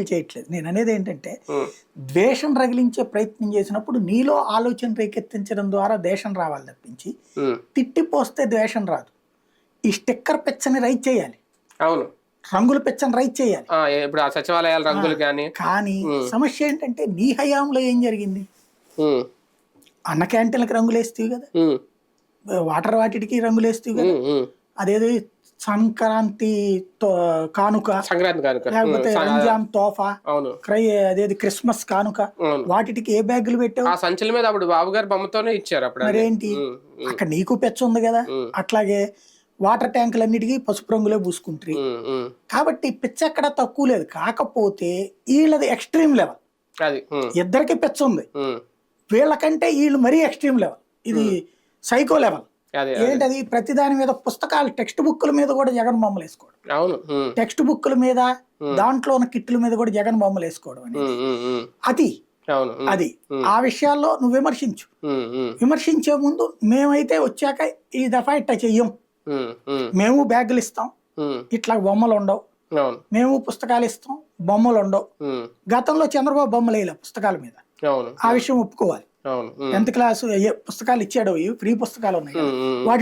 చేయట్లేదు. నేను అనేది ఏంటంటే, ఉమ్, ద్వేషం రగిలించే ప్రయత్నం చేసినప్పుడు నీలో ఆలోచన రేకెత్తించడం ద్వారా ద్వేషం రావాలి తప్పించి, ఉమ్, తిట్టిపోస్తే ద్వేషం రాదు. ఈ స్టిక్కర్ పిచ్చని రైట్ చేయాలి. అవును. రంగుల పిచ్చని రైట్ చేయాలి. ఇప్పుడు ఆ సచివాలయాల ఆ, రంగులు కానీ. కానీ సమస్య ఏంటంటే నీ హయాంలో ఏం జరిగింది? అన్న క్యాంటీన్లకు రంగులేస్తేవి కదా, వాటర్ వాటికి రంగులేస్తేవి కదా, అదేదో సంక్రాంతి కానుక, సంక్రాంతి కానుక, లేకపోతే రంజాన్ తోఫా, అవును, అదేది క్రిస్మస్ కానుక, అవును. వాటికి ఏ బ్యాగులు పెట్టావు? ఆ సంచుల మీద అప్పుడు బాబు గారి బొమ్మతోనే ఇచ్చారు అప్పుడు అన్ని. మరేంటి, అక్కడ నీకు పెచ్చ ఉంది కదా. అట్లాగే వాటర్ ట్యాంకులన్నిటికీ పసుపు రంగులే పూసుకుంటారు. కాబట్టి పిచ్చ ఎక్కడ తక్కువ లేదు. కాకపోతే వీళ్ళది ఎక్స్ట్రీమ్ లెవెల్. అది ఇద్దరికి పిచ్చ ఉంది. వీళ్ళకంటే వీళ్ళు మరీ ఎక్స్ట్రీమ్ లెవెల్. ఇది సైకో లెవెల్. అదే ఏంటది, ప్రతి దాని మీద పుస్తకాలు టెక్స్ట్ బుక్ల మీద కూడా జగన్ బొమ్మలు వేసుకోవడం. అవును. టెక్స్ట్ బుక్ల మీద, దాంట్లో ఉన్న కిట్ల మీద కూడా జగన్ బొమ్మలు వేసుకోవడం అనేది అది. అవును. అది ఆ విషయాల్లో నువ్వు విమర్శించు. విమర్శించే ముందు మేమైతే వచ్చాక ఈ దఫా ఇట్లా చెయ్యం, మేము బ్యాగులు ఇస్తాం, ఇట్లా బొమ్మలు ఉండవు, అవును, మేము పుస్తకాలు ఇస్తాం, బొమ్మలు ఉండవు. గతంలో చంద్రబాబు బొమ్మలు వేయలే పుస్తకాల మీద. అవును, ఆ విషయం ఒప్పుకోవాలి. అవును. 10th క్లాసు పుస్తకాలు ఇచ్చాడు, ఫ్రీ పుస్తకాలు ఉన్నాయి కదా, వాటిని